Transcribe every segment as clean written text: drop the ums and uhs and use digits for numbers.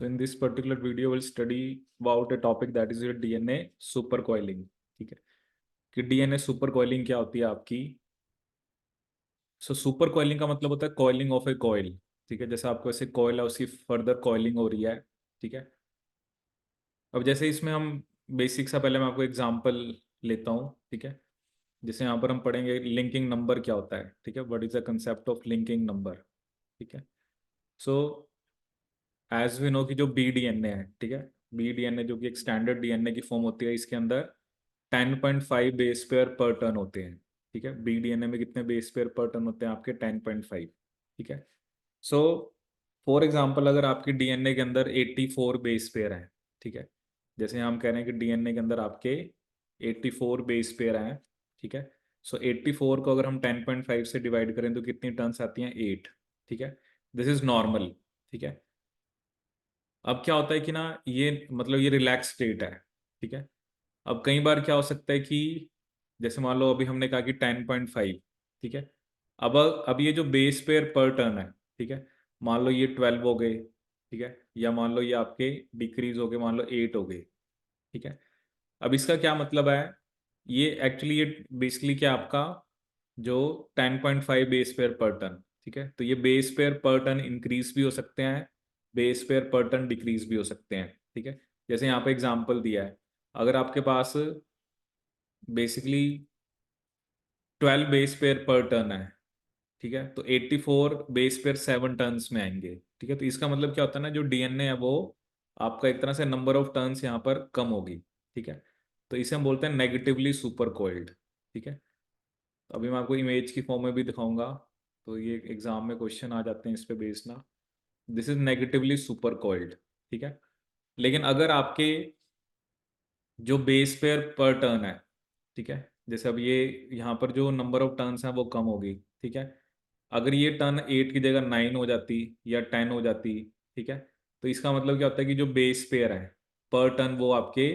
So in this particular video, we'll study about a topic that is your DNA supercoiling. ठीक है कि DNA supercoiling क्या होती है आपकी. सो सुपर कॉइलिंग का मतलब होता है कॉइलिंग ऑफ ए कॉइल. ठीक है, जैसे आपको ऐसे कॉइल है उसकी फर्दर कॉइलिंग हो रही है. ठीक है, अब जैसे इसमें हम बेसिक सा पहले मैं आपको एग्जांपल लेता हूँ. ठीक है, जैसे यहाँ पर हम पढ़ेंगे लिंकिंग नंबर क्या होता है. ठीक है, what is the concept of linking number. ठीक है, सो एज वी नो कि जो बी डीएनए है. ठीक है, बी डीएनए जो कि एक स्टैंडर्ड डीएनए की फॉर्म होती है, इसके अंदर 10.5 बेस पेयर पर टर्न होते हैं. ठीक है, बी डीएनए में कितने बेस पेयर पर टर्न होते हैं आपके 10.5. ठीक है, सो फॉर एग्जाम्पल अगर आपकी डीएनए के अंदर 84 बेस पेयर हैं. ठीक है, जैसे हम कह रहे हैं कि डीएनए के अंदर आपके 84 बेस पेयर हैं. ठीक है, सो 84 को अगर हम 10.5 से डिवाइड करें तो कितनी टर्न्स आती हैं 8. ठीक है, दिस इज नॉर्मल. ठीक है, अब क्या होता है कि ना ये मतलब ये रिलैक्स स्टेट है. ठीक है, अब कई बार क्या हो सकता है कि जैसे मान लो अभी हमने कहा कि 10.5. ठीक है, अब ये जो बेस पेयर पर टर्न है. ठीक है, मान लो ये 12 हो गए. ठीक है, या मान लो ये आपके डिक्रीज हो गए, मान लो 8 हो गए. ठीक है, अब इसका क्या मतलब है, ये एक्चुअली ये बेसिकली क्या आपका जो 10.5 बेस पेयर पर टन. ठीक है, तो ये बेस पेयर पर टन इंक्रीज भी हो सकते हैं, बेस पेयर पर टन डिक्रीज भी हो सकते हैं. ठीक है, जैसे यहाँ पे एग्जांपल दिया है, अगर आपके पास बेसिकली 12 बेस पेयर पर टन है. ठीक है, तो 84 बेस पेयर 7 टर्न्स में आएंगे. ठीक है, तो इसका मतलब क्या होता है ना, जो डीएनए है वो आपका एक तरह से नंबर ऑफ टर्न्स यहाँ पर कम होगी. ठीक है, तो इसे हम बोलते हैं नेगेटिवली सुपर कोइल्ड. ठीक है, तो अभी मैं आपको इमेज की फॉर्म में भी दिखाऊंगा, तो ये एग्जाम में क्वेश्चन आ जाते हैं इस पे बेस्ड ना. This is negatively super coiled. ठीक है, लेकिन अगर आपके जो बेस पेयर पर टर्न है. ठीक है, जैसे अब ये यहाँ पर जो नंबर ऑफ टर्न्स हैं वो कम होगी. ठीक है, अगर ये टर्न 8 की जगह 9 हो जाती या 10 हो जाती. ठीक है, तो इसका मतलब क्या होता है कि जो बेस पेयर है पर टर्न वो आपके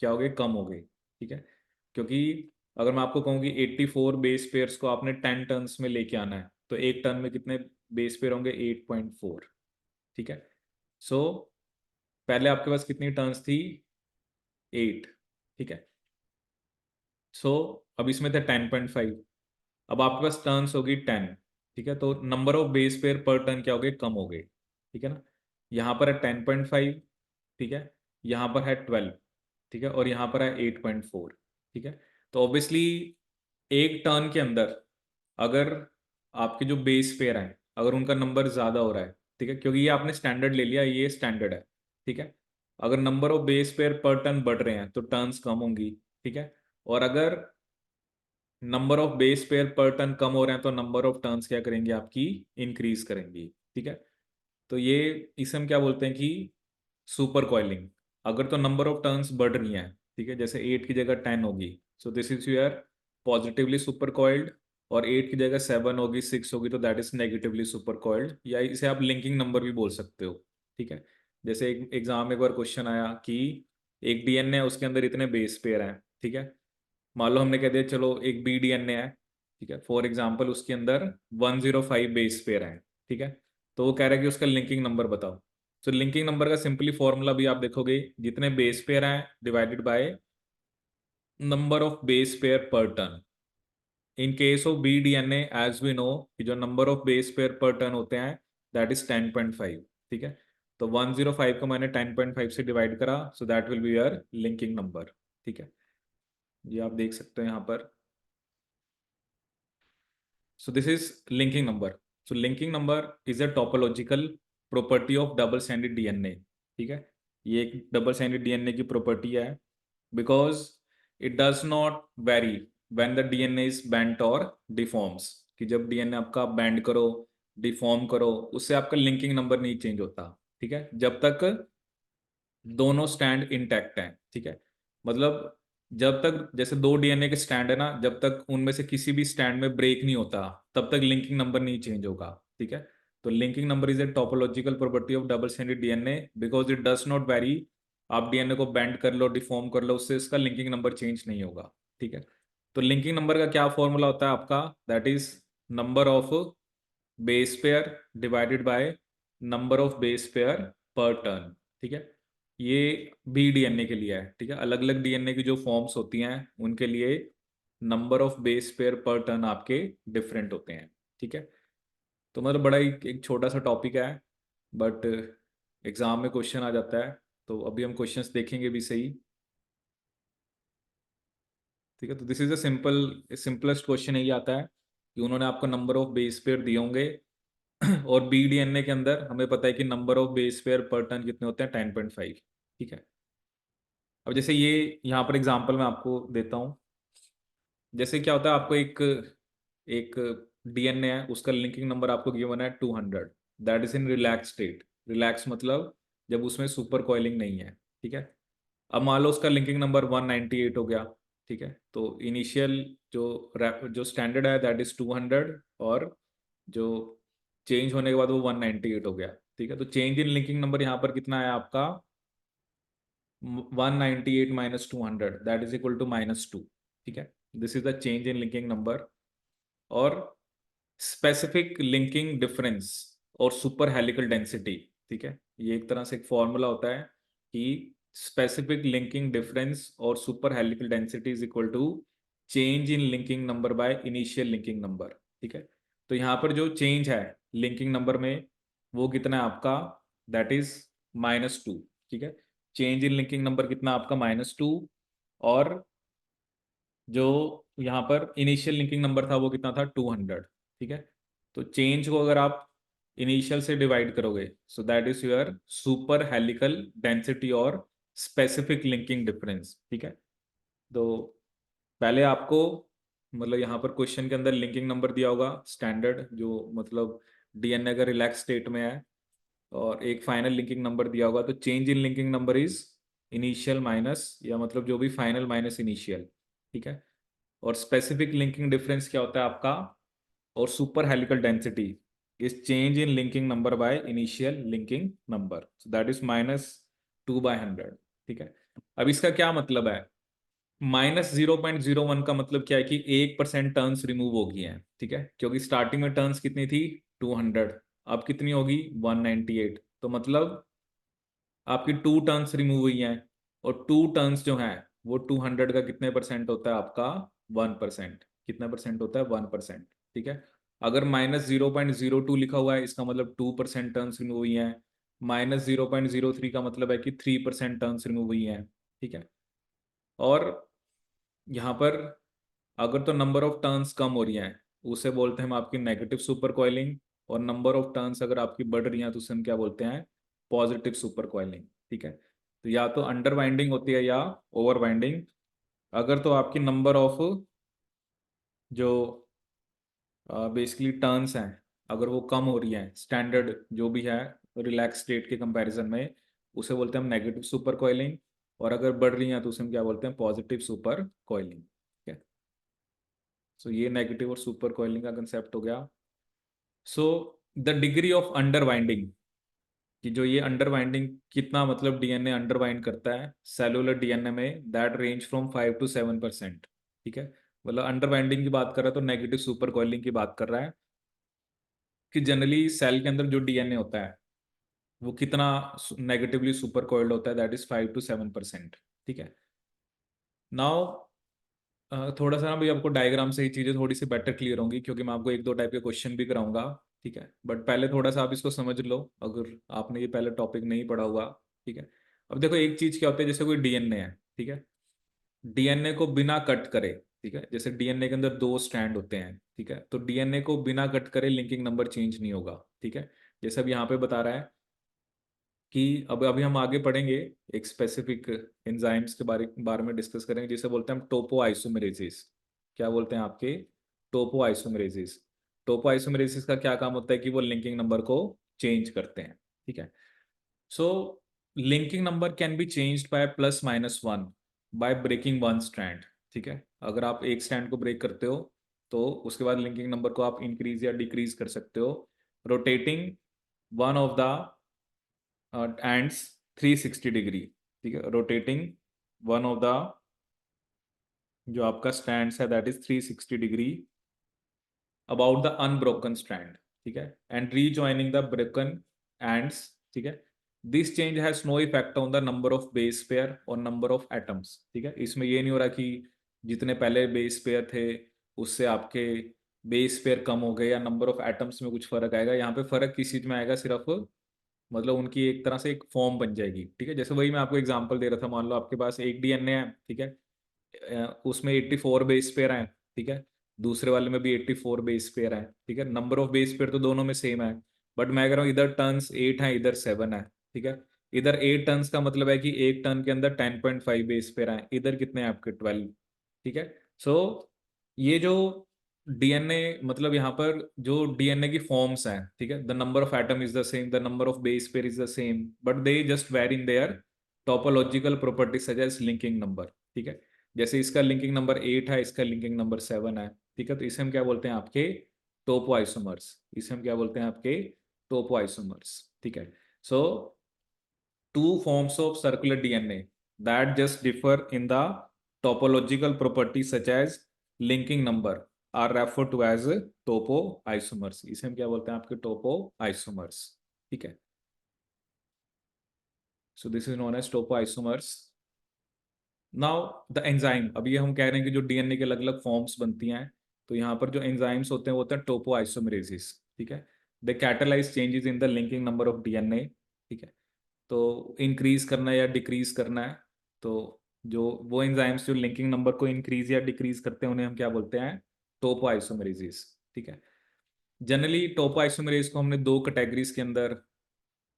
क्या हो गए, कम हो गए. ठीक है, क्योंकि अगर मैं आपको कहूँ कि 84 बेस पेयर्स को आपने 10 टर्न्स में लेके आना है, तो एक टर्न में कितने बेस पेयर होंगे, 8.4. ठीक है, सो पहले आपके पास कितनी टर्न्स थी, 8. ठीक है, सो अब इसमें थे 10.5, अब आपके पास टर्न्स होगी 10. ठीक है, तो number of base pair per turn क्या हो गए, कम हो गए. ठीक है ना, यहाँ पर है 10.5. ठीक है, यहाँ पर है 12. ठीक है, और यहाँ पर है 8.4. ठीक है, तो ऑब्वियसली एक टर्न के अंदर अगर आपके जो बेस पेयर हैं अगर उनका नंबर ज़्यादा हो रहा है. ठीक है, क्योंकि ये आपने स्टैंडर्ड ले लिया, ये स्टैंडर्ड है. ठीक है, अगर number of base pair per turn बढ़ रहे हैं तो टर्न्स कम होंगी. ठीक है, और अगर number of base pair per turn कम हो रहे हैं तो नंबर ऑफ टर्न्स क्या करेंगे, आपकी इंक्रीज करेंगी. ठीक है, तो ये इसे हम क्या बोलते हैं कि सुपर कॉइलिंग. अगर तो नंबर ऑफ टर्न्स बढ़ रही हैं, ठीक है, जैसे 8 की जगह 10 होगी, so this is your positively super coiled. और 8 की जगह 7 होगी, 6 होगी, तो that is negatively super coiled, या इसे आप लिंकिंग नंबर भी बोल सकते हो. ठीक है, जैसे एक एग्जाम में एक बार क्वेश्चन आया कि एक डीएनए है उसके अंदर इतने बेस पेयर हैं. ठीक है, मान लो हमने कह दिया चलो एक बी डीएनए है. ठीक है, फॉर एग्जाम्पल उसके अंदर 105 बेस पेयर है. ठीक है, तो वो कह रहा है कि उसका लिंकिंग नंबर बताओ. तो लिंकिंग नंबर का सिंपली फॉर्मूला भी आप देखोगे, जितने बेस पेयर हैं divided by number of base pair per turn. In case of B DNA as we know कि जो number of base pair per turn होते हैं दैट इज 10.5. ठीक है, तो 105 को मैंने 10.5 से डिवाइड करा, so that will be your linking number. ठीक है, ये आप देख सकते हो यहाँ पर. So this is linking number. So linking number is a topological property of double stranded DNA. ठीक है, ये एक डबल स्टैंडर्ड डीएनए की प्रॉपर्टी है, because it does not very when the DNA is bent और डिफॉर्म्स. कि जब DNA आपका बेंड करो, डिफॉर्म करो, उससे आपका लिंकिंग नंबर नहीं चेंज होता. ठीक है, जब तक दोनों स्टैंड इंटैक्ट हैं. ठीक है, मतलब जब तक जैसे दो डीएनए के स्टैंड है ना, जब तक उनमें से किसी भी स्टैंड में ब्रेक नहीं होता तब तक लिंकिंग नंबर नहीं चेंज होगा. ठीक है, तो linking number is a topological property of double standard DNA because it does not very. आप डीएनए को बेंड कर लो, डिफॉर्म कर लो, उससे इसका लिंकिंग नंबर चेंज नहीं होगा. ठीक है, तो लिंकिंग नंबर का क्या फॉर्मूला होता है आपका, that is number of base pair divided by number of base pair per turn. ठीक है। ये बी डीएनए के लिए है, ठीक है। अलग अलग डीएनए की जो फॉर्म्स होती हैं उनके लिए number of base pair per turn आपके डिफरेंट होते हैं, ठीक है। तो मतलब बड़ा ही एक छोटा सा टॉपिक है, बट एग्जाम में क्वेश्चन आ जाता है। तो अभी हम क्वेश्चंस देखेंगे भी सही, ठीक है। तो this is a simplest question यही आता है कि उन्होंने आपको नंबर ऑफ बेस पेयर दिए होंगे और बी डीएनए के अंदर हमें पता है कि number of base pair per turn कितने होते हैं, 10.5, ठीक है। अब जैसे ये यहाँ पर एग्जांपल मैं आपको देता हूँ। जैसे क्या होता है, आपको एक एक डीएनए है, उसका लिंकिंग नंबर आपको गिवन है 200, that is in relax state. Relax मतलब जब उसमें सुपर कॉइलिंग नहीं है, ठीक है। अब मान लो उसका लिंकिंग नंबर 198 हो गया, ठीक है। तो इनिशियल जो जो स्टैंडर्ड है दैट इज 200, और जो चेंज होने के बाद वो 198 हो गया, ठीक है। तो चेंज इन लिंकिंग नंबर यहाँ पर कितना है आपका, 198 minus 200, that is equal to -2, ठीक है। This is the change in linking number. और स्पेसिफिक लिंकिंग डिफरेंस और सुपर हेलिकल डेंसिटी, ठीक है। ये एक तरह से एक फॉर्मूला होता है कि स्पेसिफिक लिंकिंग डिफरेंस और super helical density is equal to change in linking number by initial linking number, ठीक है। तो यहाँ पर जो चेंज है लिंकिंग नंबर में वो कितना है आपका, दैट इज -2, ठीक है। चेंज इन लिंकिंग नंबर कितना आपका, -2। और जो यहाँ पर इनिशियल लिंकिंग नंबर था वो कितना था, 200, ठीक है। तो चेंज को अगर आप इनिशियल से डिवाइड करोगे, so that is your super helical density और स्पेसिफिक लिंकिंग डिफरेंस, ठीक है। तो पहले आपको मतलब यहाँ पर क्वेश्चन के अंदर लिंकिंग नंबर दिया होगा स्टैंडर्ड, जो मतलब डीएनए का रिलैक्स स्टेट में है, और एक फाइनल लिंकिंग नंबर दिया होगा। तो change in linking number is initial minus, या मतलब जो भी फाइनल माइनस इनिशियल, ठीक है। और स्पेसिफिक लिंकिंग डिफरेंस क्या होता है आपका, और super helical density is change in linking number by initial linking number, so that is -2/100, ठीक है। अब इसका क्या मतलब है, -0.01 का मतलब क्या है कि 1% टर्न्स रिमूव हो गई हैं, ठीक है। क्योंकि स्टार्टिंग में टर्न्स कितनी थी, 200, अब कितनी होगी, 198। तो मतलब आपकी 2 टर्न्स रिमूव हुई हैं, और 2 टर्न्स जो हैं वो 200 का कितने परसेंट होता है आपका, 1%। कितना परसेंट होता है, 1%, ठीक है। अगर -0.02 लिखा हुआ है इसका मतलब 2% टर्न्स रिमूव हुई हैं। -0.03 का मतलब है कि 3% टर्न्स रिमूव हुई हैं, ठीक है। और यहाँ पर अगर तो नंबर ऑफ टर्न्स कम हो रही हैं उसे बोलते हैं हम आपकी नेगेटिव सुपर कॉइलिंग, और नंबर ऑफ टर्न्स अगर आपकी बढ़ रही हैं तो उसे हम क्या बोलते हैं, पॉजिटिव सुपर कॉइलिंग, ठीक है। तो या तो अंडर वाइंडिंग होती है या ओवर वाइंडिंग। अगर तो आपकी नंबर ऑफ जो बेसिकली टर्न्स हैं अगर वो कम हो रही हैं स्टैंडर्ड जो भी है रिलैक्स स्टेट के कंपैरिजन में, उसे बोलते हैं हम नेगेटिव सुपर कॉइलिंग। और अगर बढ़ रही हैं तो उसे हम क्या बोलते हैं, पॉजिटिव सुपर कॉइलिंग, ठीक है। सो ये नेगेटिव और सुपर कॉइलिंग का कंसेप्ट हो गया। So the degree of under winding, कि जो ये अंडर वाइंडिंग कितना मतलब डीएनए अंडर वाइंड करता है सेलुलर डीएनए में, दैट रेंज फ्रॉम 5 to 7%, ठीक है। मतलब अंडर वाइंडिंग की बात कर रहा है तो नेगेटिव सुपर कॉइलिंग की बात कर रहा है कि जनरली सेल के अंदर जो डीएनए होता है वो कितना नेगेटिवली सुपर कॉइल्ड होता है, दैट इज 5 to 7%, ठीक है। नाउ थोड़ा सा ना भाई आपको डायग्राम से ही चीज़ें थोड़ी सी बेटर क्लियर होंगी, क्योंकि मैं आपको एक दो टाइप के क्वेश्चन भी कराऊंगा, ठीक है। बट पहले थोड़ा सा आप इसको समझ लो अगर आपने ये पहले टॉपिक नहीं पढ़ा हुआ, ठीक है। अब देखो एक चीज़ क्या होती है, जैसे कोई डीएनए है, ठीक है। डीएनए को बिना कट करे, ठीक है, जैसे डीएनए के अंदर 2 स्ट्रैंड होते हैं, ठीक है। तो डीएनए को बिना कट करे लिंकिंग नंबर चेंज नहीं होगा, ठीक है। जैसे अब यहाँ पे बता रहा है कि अब अभी हम आगे पढ़ेंगे एक स्पेसिफिक एंजाइम्स के बारे बारे में डिस्कस करेंगे, जिसे बोलते हैं हम टोपो आइसोमेरेसिस। क्या बोलते हैं आपके, टोपो आइसोमेरेसिस। टोपो आइसोमेरेसिस का क्या काम होता है कि वो लिंकिंग नंबर को चेंज करते हैं, ठीक है। So linking number can be changed by +-1 by breaking one strand, ठीक है। अगर आप एक स्ट्रैंड को ब्रेक करते हो तो उसके बाद लिंकिंग नंबर को आप इंक्रीज या डिक्रीज कर सकते हो, rotating one of the ends 360 degree, ठीक है। रोटेटिंग वन ऑफ द जो आपका स्टैंड्स है that is 360 degree about the unbroken strand, ठीक है, and rejoining the broken ends, ठीक है। This change has no effect on the number of base pair और नंबर ऑफ एटम्स, ठीक है। इसमें ये नहीं हो रहा कि जितने पहले बेस पेयर थे उससे आपके बेस पेयर कम हो गए या नंबर ऑफ एटम्स में कुछ फर्क आएगा। यहाँ पे फर्क किस चीज में आएगा, सिर्फ मतलब उनकी एक तरह से एक फॉर्म बन जाएगी, ठीक है। जैसे वही मैं आपको एग्जांपल दे रहा था, मान लो आपके पास एक डीएनए है, ठीक है, उसमें 84 बेस पेयर हैं, ठीक है, दूसरे वाले में भी 84 बेस पेयर हैं, ठीक है। नंबर ऑफ बेस पेयर तो दोनों में सेम है, बट मैं कह रहा हूँ इधर टर्न्स 8 है, इधर 7 है, ठीक है। इधर 8 टर्न्स का मतलब है कि एक टर्न के अंदर 10.5 बेस पेयर हैं, इधर कितने हैं आपके 12, ठीक है। सो ये जो डीएनए, मतलब यहाँ पर जो डीएनए की फॉर्म्स हैं, ठीक है, the number of atom is the same, the number of base pair is the same, but they just vary in their topological properties such as linking number, ठीक है। जैसे इसका लिंकिंग नंबर 8 है, इसका लिंकिंग नंबर 7 है, ठीक है। तो इसे हम क्या बोलते हैं, आपके टोपो आइसोमर्स। इसे हम क्या बोलते हैं, आपके टोपो आइसोमर्स, ठीक है। सो two forms of circular DNA that just differ in the topological properties such as linking number are referred to as topoisomers। इसे हम क्या बोलते हैं, आपके topoisomers, ठीक है। So this is known as topoisomers। Now the enzyme, अभी हम कह रहे हैं कि जो डीएनए के अलग अलग फॉर्म्स बनती हैं, तो यहाँ पर जो एंजाइम्स होते हैं वो होता है टोपोआइसोमरेसिस, ठीक है। They catalyse changes in the linking number of DNA, ठीक है। तो इंक्रीज करना है या डिक्रीज करना है, तो जो वो एंजाइम्स जो लिंकिंग नंबर को इंक्रीज या डिक्रीज करते हैं उन्हें हम क्या बोलते हैं, टोपो आइसोमेरेसिस, ठीक है। जनरली टोपो आइसोमेरेज को हमने दो कैटेगरीज के अंदर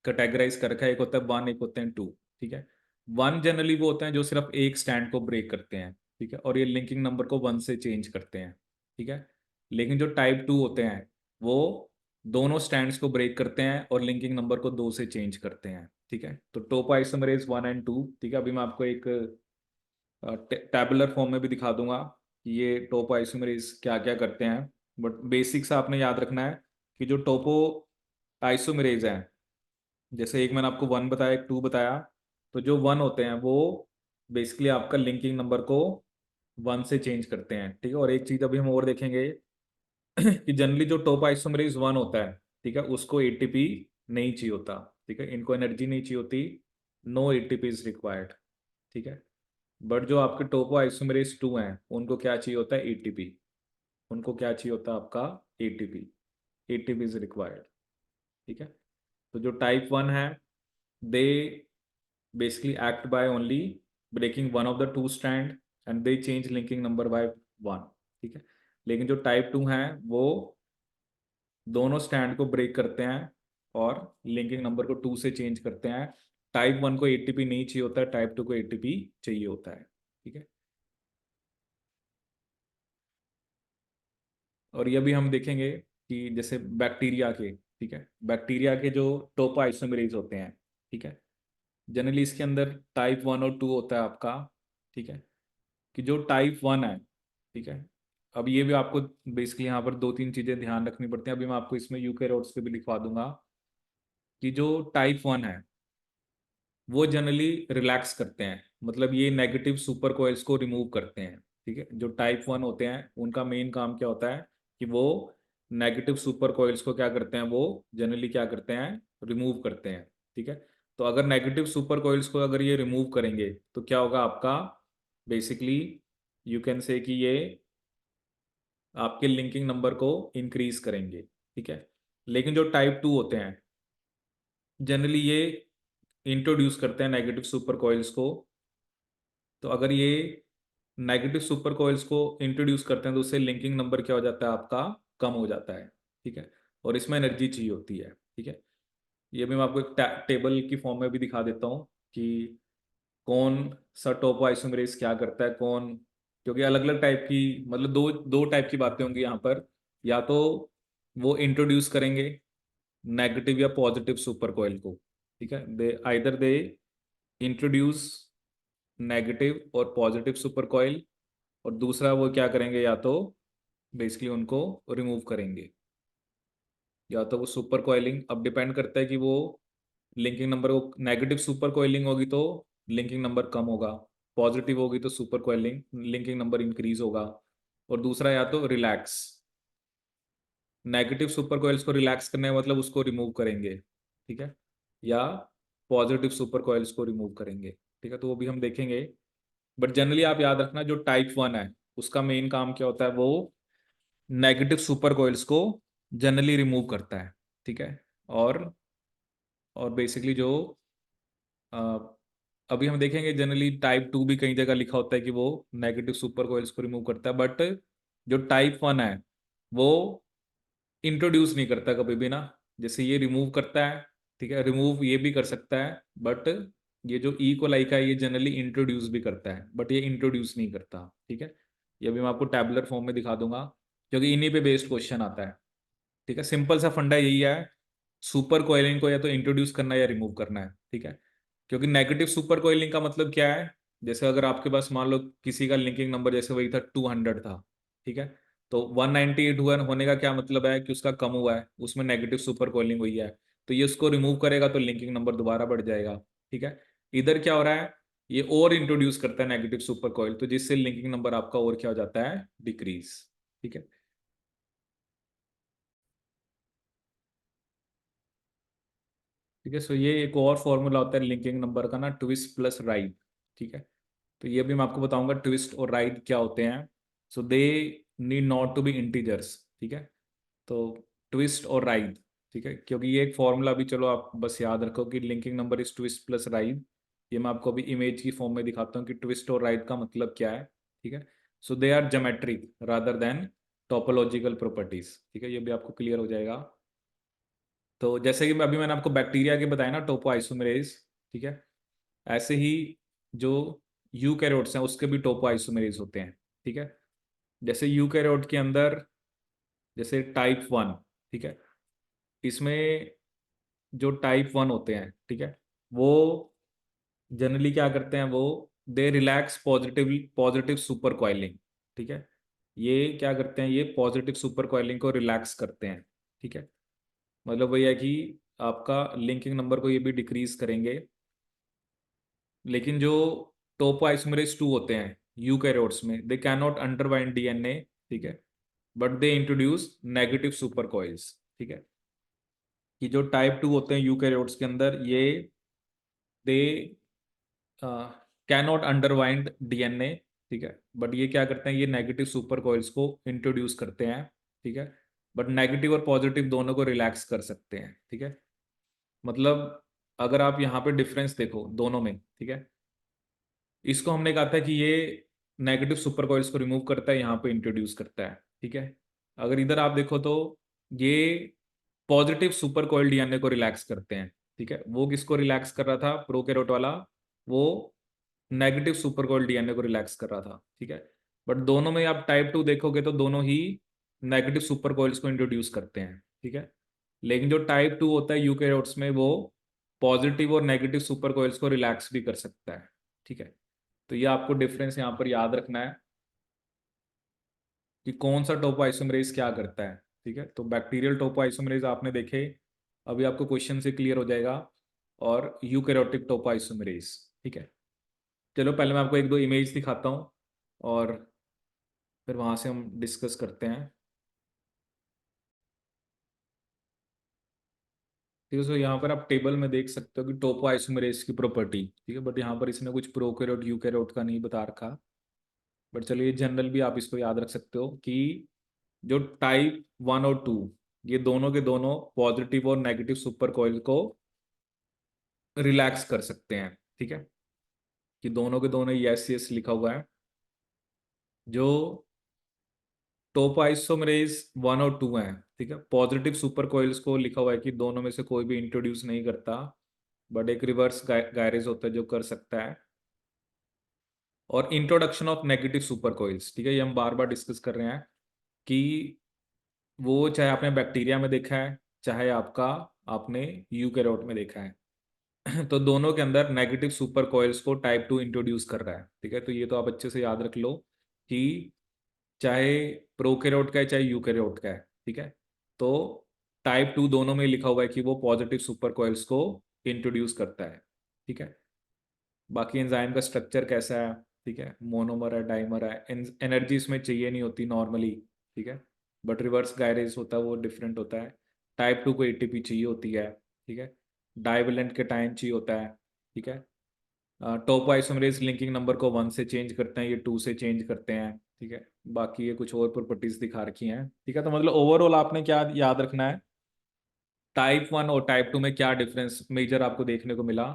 कैटेगराइज कर रखा है, एक होता है 1, एक होते हैं 2, ठीक है। 1 जनरली वो होते हैं जो सिर्फ एक स्टैंड को ब्रेक करते हैं, ठीक है, और ये लिंकिंग नंबर को 1 से चेंज करते हैं, ठीक है। लेकिन जो टाइप 2 होते हैं वो दोनों स्टैंड्स को ब्रेक करते हैं और लिंकिंग नंबर को 2 से चेंज करते हैं, ठीक है। तो टोपो आइसोमरेज 1 एंड 2, ठीक है। अभी मैं आपको एक टैबुलर फॉर्म में भी दिखा दूंगा कि ये टोपो आइसोमरेज क्या क्या करते हैं, बट बेसिक्स आपने याद रखना है कि जो टोपो आइसोमरेज है, जैसे एक मैंने आपको 1 बताया, एक 2 बताया, तो जो 1 होते हैं वो बेसिकली आपका लिंकिंग नंबर को 1 से चेंज करते हैं, ठीक है। और एक चीज अभी हम और देखेंगे कि जनरली जो टोप आइसोमरेज 1 होता है, ठीक है, उसको एटीपी नहीं चाहिए होता, ठीक है, इनको एनर्जी नहीं चाहिए होती, नो एटीपी इज रिक्वायर्ड, ठीक है। बट जो आपके टोपो आइसोमरेज 2 हैं उनको क्या चाहिए होता है, एटीपी। उनको क्या चाहिए होता है, आपका एटीपी, एटीपी इज रिक्वायर्ड, ठीक है। तो जो टाइप 1 है, दे basically act by only breaking one of the two strand and they change linking number by 1, ठीक है। लेकिन जो टाइप 2 हैं वो दोनों स्टैंड को ब्रेक करते हैं और लिंकिंग नंबर को 2 से चेंज करते हैं। टाइप 1 को एटीपी नहीं चाहिए होता है, टाइप 2 को एटीपी चाहिए होता है, ठीक है। और ये भी हम देखेंगे कि जैसे बैक्टीरिया के, ठीक है, बैक्टीरिया के जो टोपो आइसोमेरेज होते हैं, ठीक है, जनरली इसके अंदर टाइप 1 और 2 होता है आपका, ठीक है। कि जो टाइप 1 है, ठीक है, अब ये भी आपको बेसिकली यहाँ पर दो तीन चीजें ध्यान रखनी पड़ती हैं, अभी मैं आपको इसमें यूकेरियोट्स पे भी लिखवा दूंगा कि जो टाइप 1 है वो जनरली रिलैक्स करते हैं, मतलब ये नेगेटिव सुपर कोइल्स को रिमूव करते हैं, ठीक है। जो टाइप 1 होते हैं उनका मेन काम क्या होता है कि वो नेगेटिव सुपर कोइल्स को क्या करते हैं, वो जनरली क्या करते हैं, रिमूव करते हैं, ठीक है। तो अगर नेगेटिव सुपर कोइल्स को अगर ये रिमूव करेंगे तो क्या होगा आपका, बेसिकली यू कैन से कि ये आपके लिंकिंग नंबर को इंक्रीज करेंगे, ठीक है। लेकिन जो टाइप 2 होते हैं जनरली ये इंट्रोड्यूस करते हैं नेगेटिव सुपर कॉइल्स को। तो अगर ये नेगेटिव सुपर कॉइल्स को इंट्रोड्यूस करते हैं तो उससे लिंकिंग नंबर क्या हो जाता है, आपका कम हो जाता है, ठीक है। और इसमें एनर्जी चाहिए होती है, ठीक है। ये भी मैं आपको एक टेबल की फॉर्म में भी दिखा देता हूँ कि कौन सा टोपो आइसोमेरेज क्या करता है, कौन, क्योंकि अलग अलग टाइप की, मतलब दो दो टाइप की बातें होंगी यहाँ पर। या तो वो इंट्रोड्यूस करेंगे नेगेटिव या पॉजिटिव सुपर कॉइल को, ठीक है, दे आइदर दे इंट्रोड्यूस नेगेटिव और पॉजिटिव सुपर कॉइल, और दूसरा वो क्या करेंगे, या तो बेसिकली उनको रिमूव करेंगे, या तो वो सुपर कॉइलिंग, अब डिपेंड करता है कि वो लिंकिंग नंबर को, नेगेटिव सुपर कॉइलिंग होगी तो लिंकिंग नंबर कम होगा, पॉजिटिव होगी तो super coiling linking number increase होगा। और दूसरा या तो रिलैक्स, नेगेटिव सुपर कॉइल्स को रिलैक्स करने का मतलब उसको रिमूव करेंगे, ठीक है, या पॉजिटिव सुपर कॉइल्स को रिमूव करेंगे, ठीक है, तो वो भी हम देखेंगे। बट जनरली आप याद रखना जो टाइप 1 है उसका मेन काम क्या होता है, वो नेगेटिव सुपर कॉइल्स को जनरली रिमूव करता है, ठीक है। और बेसिकली जो अ, अभी हम देखेंगे जनरली टाइप 2 भी कई जगह लिखा होता है कि वो नेगेटिव सुपर कॉइल्स को रिमूव करता है, बट जो टाइप 1 है वो इंट्रोड्यूस नहीं करता कभी भी ना। जैसे ये रिमूव करता है, ठीक है, रिमूव ये भी कर सकता है, बट ये जो ई कोलाई का है ये जनरली इंट्रोड्यूस भी करता है, बट ये इंट्रोड्यूस नहीं करता, ठीक है। ये भी मैं आपको टैबुलर फॉर्म में दिखा दूंगा, क्योंकि इन्हीं पे बेस्ड क्वेश्चन आता है, ठीक है। सिंपल सा फंडा यही है, सुपर कोइलिंग को या तो इंट्रोड्यूस करना है या रिमूव करना है, ठीक है। क्योंकि नेगेटिव सुपर कोइलिंग का मतलब क्या है, जैसे अगर आपके पास मान लो किसी का लिंकिंग नंबर जैसे वही था 200 था, ठीक है, तो 198 हुआ होने का क्या मतलब है कि उसका कम हुआ है, उसमें नेगेटिव सुपर कोइलिंग हुई है, तो ये उसको रिमूव करेगा तो लिंकिंग नंबर दोबारा बढ़ जाएगा, ठीक है। इधर क्या हो रहा है, ये और इंट्रोड्यूस करता है नेगेटिव सुपर कोइल, तो जिससे लिंकिंग नंबर आपका और क्या हो जाता है, डिक्रीज, ठीक है। ठीक है, सो ये एक और फॉर्मूला होता है लिंकिंग नंबर का ना, ट्विस्ट प्लस राइट, ठीक है। तो ये भी मैं आपको बताऊंगा ट्विस्ट और राइट क्या होते हैं। So they need not to be integers, ठीक है। तो ट्विस्ट और राइट, ठीक है, क्योंकि ये एक फॉर्मूला भी, चलो आप बस याद रखो कि linking number is twist plus right. ये मैं आपको अभी इमेज की फॉर्म में दिखाता हूँ कि ट्विस्ट और राइट का मतलब क्या है, ठीक है। So they are geometric rather than topological properties, ठीक है, ये भी आपको क्लियर हो जाएगा। तो जैसे कि अभी मैंने आपको बैक्टीरिया के बताया ना, टोपो आइसोमेरेज, ठीक है, ऐसे ही जो यूकैरियोट्स हैं उसके भी टोपो आइसोमेरेज होते हैं, ठीक है। जैसे यूकैरियोट के अंदर जैसे टाइप 1, ठीक है, इसमें जो टाइप 1 होते हैं, ठीक है, वो जनरली क्या करते हैं, वो they relax positive positive super coiling, ठीक है। ये क्या करते हैं, ये पॉजिटिव सुपर कॉइलिंग को रिलैक्स करते हैं, ठीक है। मतलब वही है कि आपका लिंकिंग नंबर को ये भी डिक्रीज करेंगे। लेकिन जो टोपो आइसोमेरेज 2 होते हैं यूकैरियोट्स में, दे कैन नॉट अंडरवाइंड डीएनए, ठीक है, but they introduce negative super coils, ठीक है। कि जो टाइप 2 होते हैं यूकैरियोट्स के अंदर, ये दे कैन नॉट अंडरवाइंड डीएनए, ठीक है, बट ये क्या करते हैं, ये नेगेटिव सुपर कॉइल्स को इंट्रोड्यूस करते हैं, ठीक है। बट नेगेटिव और पॉजिटिव दोनों को रिलैक्स कर सकते हैं, ठीक है। मतलब अगर आप यहाँ पे डिफरेंस देखो दोनों में, ठीक है, इसको हमने कहा था कि ये नेगेटिव सुपर कॉइल्स को रिमूव करता है, यहाँ पे इंट्रोड्यूस करता है, ठीक है। अगर इधर आप देखो तो ये पॉजिटिव सुपर कॉइल डीएनए को रिलैक्स करते हैं, ठीक है। वो किसको रिलैक्स कर रहा था, प्रोकैरियोट वाला, वो नेगेटिव सुपर कॉइल डीएनए को रिलैक्स कर रहा था, ठीक है। बट दोनों में आप टाइप 2 देखोगे तो दोनों ही नेगेटिव सुपर कॉइल्स को इंट्रोड्यूस करते हैं, ठीक है। लेकिन जो टाइप 2 होता है यूकैरियोट्स में, वो पॉजिटिव और नेगेटिव सुपर कॉइल्स को रिलैक्स भी कर सकता है, ठीक है। तो ये आपको डिफरेंस यहाँ पर याद रखना है कि कौन सा टोपो आइसोमरेज क्या करता है, ठीक है। तो बैक्टीरियल टोपो आइसोमरेज आपने देखे, अभी आपको क्वेश्चन से क्लियर हो जाएगा, और यूकैरियोटिक टोपो आइसोमरेज, ठीक है। चलो पहले मैं आपको एक दो इमेज दिखाता हूँ और फिर वहां से हम डिस्कस करते हैं, ठीक है। सो यहाँ पर आप टेबल में देख सकते हो कि टोपो आइसोमरेज की प्रॉपर्टी, ठीक है, बट यहाँ पर इसने कुछ प्रोकैरियोट यूकैरियोट का नहीं बता रखा। बट चलिए जनरल भी आप इसको याद रख सकते हो कि जो टाइप 1 और 2, ये दोनों के दोनों पॉजिटिव और नेगेटिव सुपर कॉइल को रिलैक्स कर सकते हैं, ठीक है। कि दोनों के दोनों यस यस लिखा हुआ है। जो टोपोइसोमरेज 1 और 2 हैं, ठीक है, पॉजिटिव सुपर कॉइल्स को लिखा हुआ है कि दोनों में से कोई भी इंट्रोड्यूस नहीं करता, बट एक रिवर्स गायरेज होता है जो कर सकता है। और introduction of negative super coils, ठीक है, ये हम बार बार डिस्कस कर रहे हैं कि वो चाहे आपने बैक्टीरिया में देखा है, चाहे आपका आपने यूकैरियोट में देखा है, तो दोनों के अंदर नेगेटिव सुपर कॉइल्स को टाइप 2 इंट्रोड्यूस कर रहा है, ठीक है। तो ये तो आप अच्छे से याद रख लो कि चाहे प्रोकैरियोट का है चाहे यूकैरियोट का है, ठीक है, तो टाइप 2 दोनों में लिखा हुआ है कि वो पॉजिटिव सुपर कॉइल्स को इंट्रोड्यूस करता है, ठीक है। बाकी एंजाइम का स्ट्रक्चर कैसा है, ठीक है, मोनोमर है डाइमर है, एनर्जी इसमें चाहिए नहीं होती नॉर्मली, ठीक है, बट रिवर्स गायरेज होता है वो डिफरेंट होता है। टाइप 2 को एटीपी चाहिए होती है, ठीक है। डाइवेलेंट केटायन चाहिए होता है, ठीक है। टोपो आइसोमरेज लिंकिंग नंबर को 1 से चेंज करते हैं, ये 2 से चेंज करते हैं, ठीक है। बाकी ये कुछ और प्रॉपर्टीज दिखा रखी हैं, ठीक है। तो मतलब ओवरऑल आपने क्या याद रखना है, टाइप 1 और टाइप 2 में क्या डिफरेंस मेजर आपको देखने को मिला।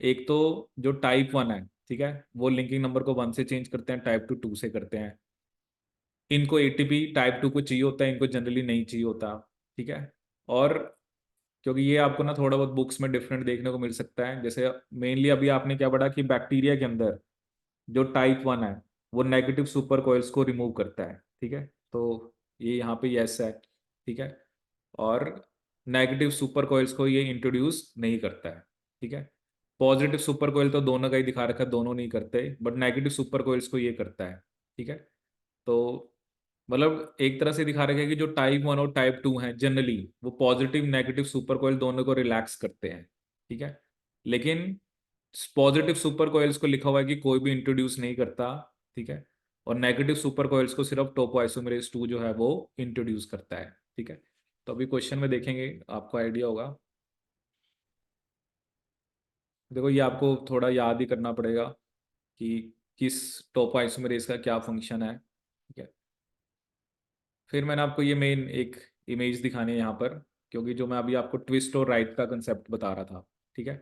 एक तो जो टाइप 1 है, ठीक है, वो लिंकिंग नंबर को 1 से चेंज करते हैं, टाइप 2 2 से करते हैं। इनको एटीपी टाइप 2 को चाहिए होता है, इनको जनरली नहीं चाहिए होता, ठीक है। और क्योंकि ये आपको ना थोड़ा बहुत बुक्स में डिफरेंट देखने को मिल सकता है, जैसे मेनली अभी आपने क्या पढ़ा कि बैक्टीरिया के अंदर जो टाइप 1 है वो नेगेटिव सुपर कोइल्स को रिमूव करता है, ठीक है। तो ये यहाँ पे यस है, ठीक है। और नेगेटिव सुपर कोइल्स को ये इंट्रोड्यूस नहीं करता है, ठीक है। पॉजिटिव सुपर कोइल तो दोनों का ही दिखा रखा है, दोनों नहीं करते, बट नेगेटिव सुपर कोइल्स को ये करता है, ठीक है। तो मतलब एक तरह से दिखा रखा है कि जो टाइप 1 और टाइप 2 हैं जनरली वो पॉजिटिव नेगेटिव सुपर कोइल दोनों को रिलैक्स करते हैं, ठीक है। लेकिन पॉजिटिव सुपर कोइल्स को लिखा हुआ है कि कोई भी इंट्रोड्यूस नहीं करता, ठीक है। और नेगेटिव सुपर कोइल्स को सिर्फ टोपोआइसोमेरेज 2 जो है वो इंट्रोड्यूस करता है, ठीक है। तो अभी क्वेश्चन में देखेंगे, आपको आइडिया होगा। देखो ये आपको थोड़ा याद ही करना पड़ेगा कि किस टोपोआइसोमेरेज का क्या फंक्शन है, ठीक है। फिर मैंने आपको ये मेन एक इमेज दिखानी है यहाँ पर, क्योंकि जो मैं अभी आपको ट्विस्ट और राइट का कंसेप्ट बता रहा था, ठीक है।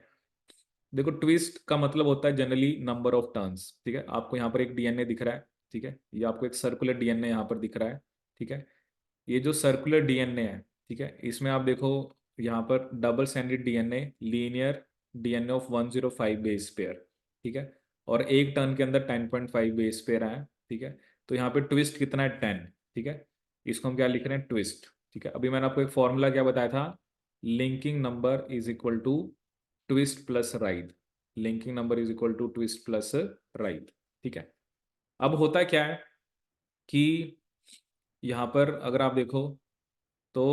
देखो ट्विस्ट का मतलब होता है जनरली नंबर ऑफ टर्न्स, ठीक है। आपको यहाँ पर एक डीएनए दिख रहा है, ठीक है, ये आपको एक सर्कुलर डीएनए यहाँ पर दिख रहा है, ठीक है। ये जो सर्कुलर डीएनए है, ठीक है, इसमें आप देखो यहाँ पर double standard DNA, linear DNA of 105 base pair, ठीक है। और एक टर्न के अंदर 10.5 बेस पेयर आए, ठीक है। तो यहाँ पे ट्विस्ट कितना है, 10, ठीक है। इसको हम क्या लिख रहे हैं, ट्विस्ट, ठीक है। अभी मैंने आपको एक फॉर्मूला क्या बताया था, linking number is equal to twist plus writhe, linking number is equal to twist plus writhe, ठीक है। अब होता क्या है कि यहाँ पर अगर आप देखो तो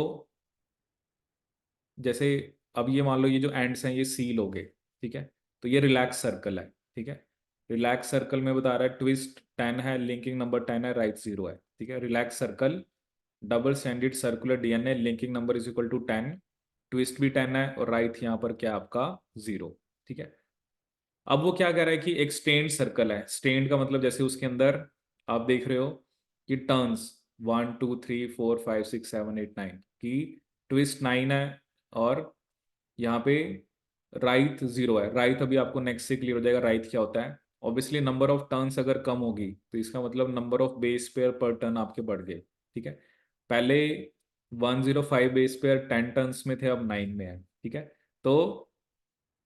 जैसे अब ये मान लो ये जो एंड्स हैं ये सील हो गए, ठीक है। तो ये रिलैक्स सर्कल है, ठीक है। रिलैक्स सर्कल में बता रहा है ट्विस्ट 10 है, लिंकिंग नंबर 10 है, राइट 0 है, ठीक है। Relax circle, double stranded circular DNA, linking number is equal to 10, twist भी 10 है और राइट यहाँ पर क्या आपका 0, ठीक है। अब वो क्या कह रहा है कि एक स्टेन्ड सर्कल है, स्टेन्ड का मतलब जैसे उसके अंदर आप देख रहे हो कि टर्न्स 1 2 3 4 5 6 7 8 9 की ट्विस्ट 9 है, और यहाँ पे राइट 0 है। राइट अभी आपको नेक्स्ट से क्लियर हो जाएगा राइट क्या होता है। ऑब्वियसली नंबर ऑफ टर्न्स अगर कम होगी तो इसका मतलब number of base pair per turn आपके बढ़ गए, ठीक है। पहले 105 बेस पेयर 10 टर्न्स में थे, अब 9 में है, ठीक है। तो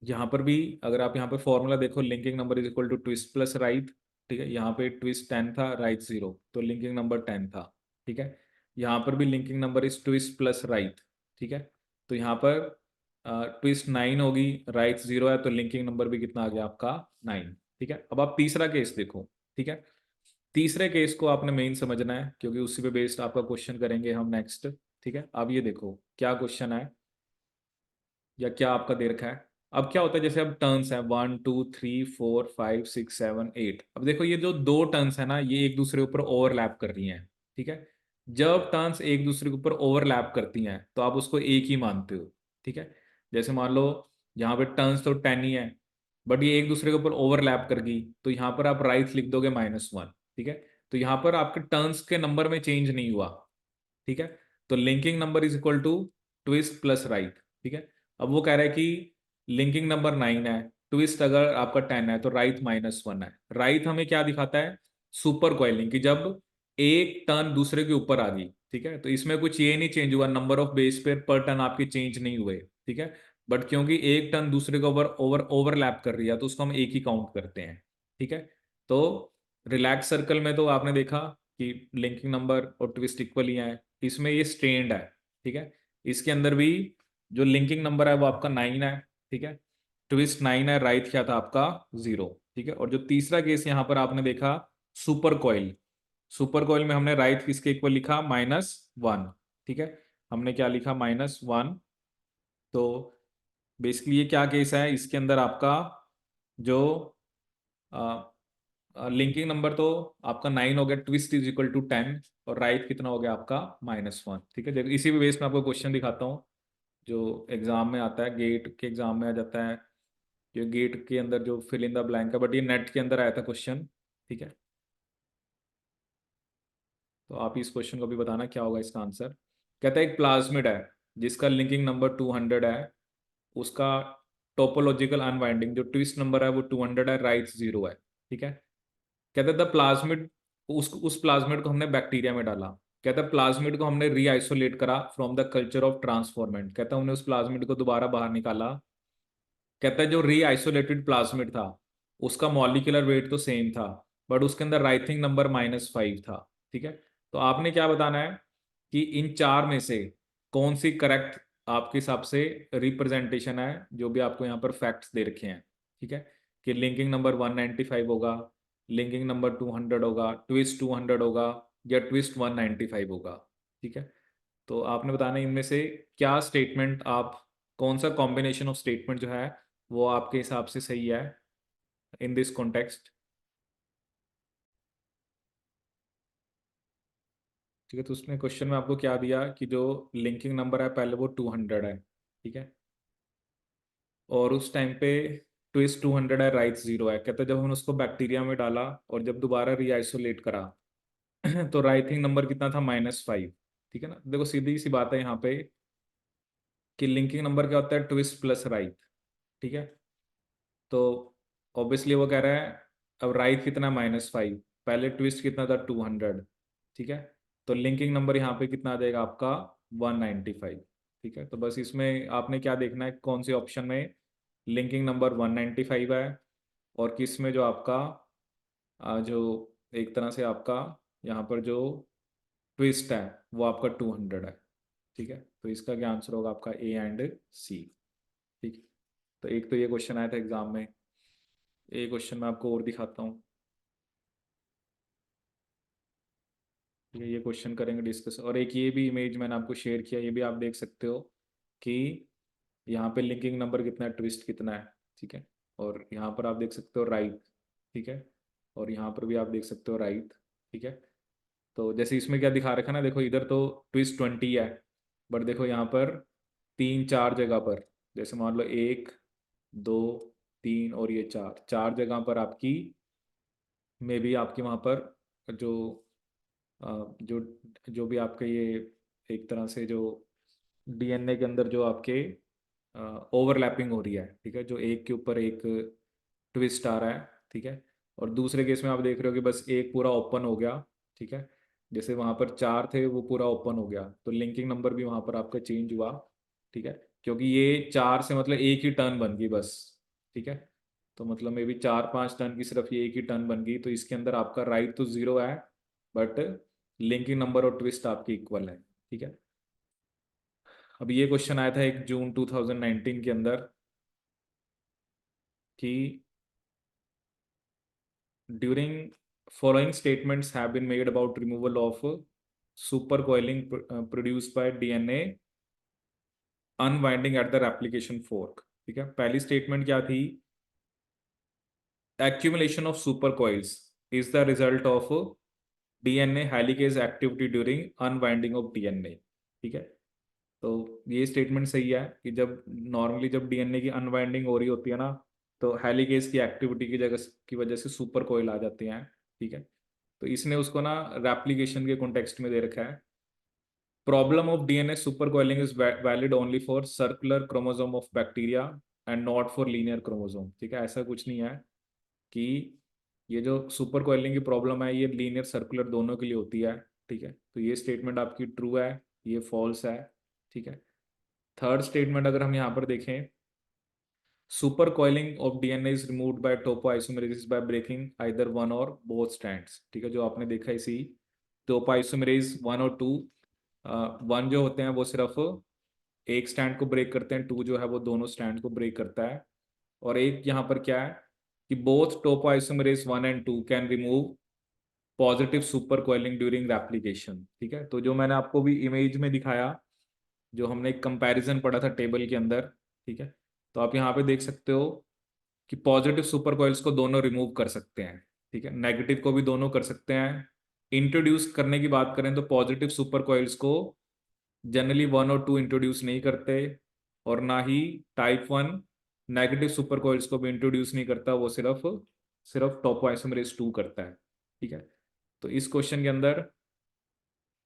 यहाँ पर भी अगर आप यहाँ पे फॉर्मूला देखो, linking number is equal to twist plus writhe, ठीक है। यहाँ पे ट्विस्ट 10 था, राइट 0, तो लिंकिंग नंबर 10 था, ठीक है। यहाँ पर भी linking number is twist plus writhe, ठीक है। तो यहाँ पर ट्विस्ट 9 होगी, राइट 0 है, तो लिंकिंग नंबर भी कितना आ गया आपका 9, ठीक है। अब आप तीसरा केस देखो, ठीक है। तीसरे केस को आपने मेन समझना है क्योंकि उसी पे बेस्ड आपका क्वेश्चन करेंगे हम नेक्स्ट, ठीक है। अब ये देखो क्या क्वेश्चन है या क्या आपका दे रखा है। अब क्या होता है, जैसे अब टर्न्स हैं 1 2 3 4 5 6 7 8, अब देखो ये जो दो टर्न्स है ना ये एक दूसरे के ऊपर ओवरलैप कर रही हैं, ठीक है। जब टर्न्स एक दूसरे के ऊपर ओवरलैप करती हैं तो आप उसको एक ही मानते हो, ठीक है। जैसे मान लो यहाँ पे टर्न्स तो 10 ही है, बट ये एक दूसरे के ऊपर ओवरलैप कर गई, तो यहाँ पर आप राइट लिख दोगे -1, ठीक है। तो यहाँ पर आपके टर्न्स के नंबर में चेंज नहीं हुआ, ठीक है। तो linking number is equal to twist plus writhe, ठीक है। अब वो कह रहा है कि लिंकिंग नंबर 9 है, ट्विस्ट अगर आपका 10 है तो राइट -1 है। राइट हमें क्या दिखाता है, सुपर कॉइलिंग की, जब एक टर्न दूसरे के ऊपर आ गई, ठीक है। तो इसमें कुछ ये नहीं चेंज हुआ, number of base pair per turn आपके चेंज नहीं हुए, ठीक है। बट क्योंकि एक टर्न दूसरे के ऊपर ओवरलैप कर रही है तो उसको हम एक ही काउंट करते हैं, ठीक है। तो रिलैक्स सर्कल में तो आपने देखा कि लिंकिंग नंबर और ट्विस्ट इक्वल ही है, इसमें ये स्ट्रेन्ड है, ठीक है। इसके अंदर भी जो लिंकिंग नंबर है वो आपका 9 है, ठीक है। ट्विस्ट 9 है, राइट क्या था आपका 0, ठीक है। और जो तीसरा केस यहाँ पर आपने देखा सुपर कॉइल, सुपर कॉइल में हमने राइट किसके इक्वल लिखा, -1, ठीक है। हमने क्या लिखा, -1। तो बेसिकली ये क्या केस है, इसके अंदर आपका जो लिंकिंग नंबर तो आपका 9 हो गया, ट्विस्ट इज इक्वल टू 10, और राइट कितना हो गया आपका -1, ठीक है। इसी बेस में आपको क्वेश्चन दिखाता हूँ। जो एग्जाम में आता है, गेट के एग्जाम में आ जाता है, जो गेट के अंदर जो फिल इन द ब्लैंक है, बट ये नेट के अंदर आया था क्वेश्चन। ठीक है, तो आप इस क्वेश्चन को भी बताना क्या होगा इसका आंसर। कहता है एक प्लाज्मिड है जिसका लिंकिंग नंबर 200 है, उसका टोपोलॉजिकल अनवाइंडिंग जो ट्विस्ट नंबर है वो 200 है, राइट्स 0 है। ठीक है, कहते हैं द प्लाज्मिड, उस प्लाज्मिड को हमने बैक्टीरिया में डाला। कहता है प्लाज्मिड को हमने रीआइसोलेट करा from the culture of transformant. कहता है हमने उस प्लाज्मिड को दोबारा बाहर निकाला। कहता है जो रीआइसोलेटेड प्लाज्मिड था उसका मॉलिक्यूलर वेट तो सेम था, बट उसके अंदर राइथिंग नंबर -5 था। ठीक है, तो आपने क्या बताना है कि इन चार में से कौन सी करेक्ट आपके हिसाब से रिप्रेजेंटेशन है, जो भी आपको यहाँ पर फैक्ट्स दे रखे हैं। ठीक है, कि लिंकिंग नंबर 195 होगा, लिंकिंग नंबर 200 होगा, ट्विस्ट 200 होगा, या ट्विस्ट 195 होगा। ठीक है, तो आपने बताना है इनमें से क्या स्टेटमेंट आप, कौन सा कॉम्बिनेशन ऑफ स्टेटमेंट जो है वो आपके हिसाब से सही है इन दिस कॉन्टेक्स्ट। ठीक है, तो उसने क्वेश्चन में आपको क्या दिया कि जो लिंकिंग नंबर है पहले वो 200 है। ठीक है, और उस टाइम पे ट्विस्ट 200 है, राइट 0 है। कहते हैं जब हमने उसको बैक्टीरिया में डाला और जब दोबारा रीआइसोलेट करा तो राइटिंग नंबर कितना था -5। ठीक है ना, देखो सीधी सी बात है यहाँ पे कि लिंकिंग नंबर क्या होता है, ट्विस्ट प्लस राइट। ठीक है, तो ऑब्वियसली वो कह रहा है अब राइट कितना -5, पहले ट्विस्ट कितना था 200। ठीक है, तो लिंकिंग नंबर यहाँ पे कितना आ जाएगा आपका 195। ठीक है, तो बस इसमें आपने क्या देखना है, कौन से ऑप्शन में लिंकिंग नंबर 195 है और किस में जो आपका जो एक तरह से आपका यहाँ पर जो ट्विस्ट है वो आपका 200 है। ठीक है, तो इसका क्या आंसर होगा आपका ए एंड सी। ठीक है, तो एक तो ये क्वेश्चन आया था एग्जाम में, एक क्वेश्चन मैं आपको और दिखाता हूँ। ये क्वेश्चन करेंगे डिस्कस, और एक ये भी इमेज मैंने आपको शेयर किया, ये भी आप देख सकते हो कि यहाँ पे लिंकिंग नंबर कितना है, ट्विस्ट कितना है। ठीक है, और यहाँ पर आप देख सकते हो राइट। ठीक है, और यहाँ पर भी आप देख सकते हो राइट। ठीक है, तो जैसे इसमें क्या दिखा रखा है ना, देखो इधर तो ट्विस्ट 20 है, बट देखो यहाँ पर 3 4 जगह पर, जैसे मान लो 1 2 3 और ये 4 4 जगह पर आपकी में भी आपकी वहाँ पर जो जो जो भी आपके ये एक तरह से जो डीएनए के अंदर जो आपके ओवरलैपिंग हो रही है। ठीक है, जो एक के ऊपर एक ट्विस्ट आ रहा है। ठीक है, और दूसरे केस में आप देख रहे हो कि बस एक पूरा ओपन हो गया। ठीक है, जैसे वहां पर 4 थे वो पूरा ओपन हो गया, तो लिंकिंग नंबर भी वहां पर आपका चेंज हुआ। ठीक है, क्योंकि ये 4 से मतलब एक ही टर्न बन गई बस। ठीक है, तो मतलब मे बी 4 5 टर्न की सिर्फ ये एक ही टर्न बन गई, तो इसके अंदर आपका राइट तो 0 है, बट लिंकिंग नंबर और ट्विस्ट आपकी इक्वल है। ठीक है, अब ये क्वेश्चन आया था 1 जून 2019 के अंदर कि during following statements have been made about removal of supercoiling produced by DNA unwinding at the replication fork। ठीक है, पहली स्टेटमेंट क्या थी, accumulation of supercoils is the result of DNA helicase activity during unwinding of DNA। ठीक है, तो ये statement सही है कि जब नॉर्मली जब डीएनए की अनवाइंडिंग हो रही होती है ना, तो हेलिकेज की एक्टिविटी की जगह की वजह से सुपर कोयल आ जाते हैं। ठीक है, तो इसने उसको ना रेप्लिकेशन के कॉन्टेक्स्ट में दे रखा है। Problem of DNA super coiling is valid only for circular chromosome of bacteria and not for linear chromosome. ठीक है, ऐसा कुछ नहीं है कि ये जो सुपर कोयलिंग की प्रॉब्लम है ये लीनियर सर्कुलर दोनों के लिए होती है। ठीक है, तो ये स्टेटमेंट आपकी ट्रू है, ये फॉल्स है। ठीक है, थर्ड स्टेटमेंट अगर हम यहाँ पर देखें, super coiling of DNA is removed by topoisomerases by breaking either one और बोथ स्ट्रैंड्स। ठीक है, जो आपने देखा इसी टोपोआइसोमेरेज 1 और 2, वन जो होते हैं वो सिर्फ एक स्टैंड को ब्रेक करते हैं, 2 जो है वो दोनों स्टैंड को ब्रेक करता है। और एक यहाँ पर क्या है कि both topoisomerase 1 and 2 can remove positive super coiling during replication. ठीक है, तो जो मैंने आपको भी इमेज में दिखाया, जो हमने एक कंपैरिजन पढ़ा था टेबल के अंदर। ठीक है, तो आप यहाँ पे देख सकते हो कि पॉजिटिव सुपर कॉइल्स को दोनों रिमूव कर सकते हैं। ठीक है, नेगेटिव को भी दोनों कर सकते हैं। इंट्रोड्यूस करने की बात करें तो पॉजिटिव सुपर कॉइल्स को जनरली 1 और 2 इंट्रोड्यूस नहीं करते, और ना ही टाइप 1 नेगेटिव सुपर कॉइल्स को भी इंट्रोड्यूस नहीं करता, वो सिर्फ सिर्फ टोपोआइसोमरेज 2 करता है। ठीक है, तो इस क्वेश्चन के अंदर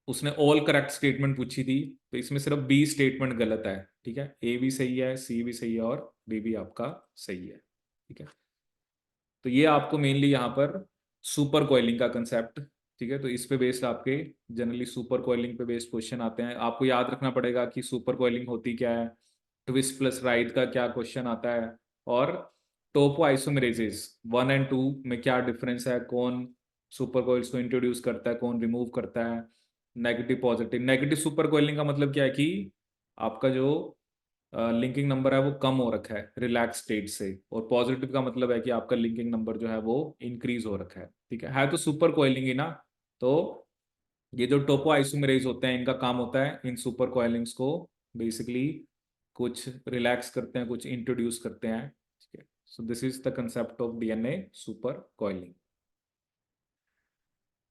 उसने ऑल करेक्ट स्टेटमेंट पूछी थी, तो इसमें सिर्फ बी स्टेटमेंट गलत है। ठीक है, ए भी सही है, सी भी सही है और डी भी आपका सही है। ठीक है, तो ये आपको मेनली यहाँ पर सुपर कॉइलिंग का कंसेप्ट, ठीक है, तो इस पे बेस्ड आपके जनरली सुपर कॉइलिंग पे बेस्ड क्वेश्चन आते हैं। आपको याद रखना पड़ेगा कि सुपर कॉइलिंग होती क्या है, ट्विस्ट प्लस राइट का क्या क्वेश्चन आता है, और टोपो आइसोमेरेजेस 1 और 2 में क्या डिफरेंस है, कौन सुपर कॉइल्स को इंट्रोड्यूस करता है, कौन रिमूव करता है, negative positive. Negative super coiling का मतलब क्या है कि आपका जो लिंकिंग नंबर है वो कम हो रखा है रिलैक्स स्टेट से, और पॉजिटिव का मतलब है कि आपका लिंकिंग नंबर जो है वो इंक्रीज हो रखा है। ठीक है तो सुपर कॉइलिंग ही ना। तो ये जो टोपो आइसोमेरेज होते हैं, इनका काम होता है इन सुपर कॉइलिंग्स को बेसिकली कुछ रिलैक्स करते हैं, कुछ इंट्रोड्यूस करते हैं। ठीक है, सो this is the concept of DNA super coiling.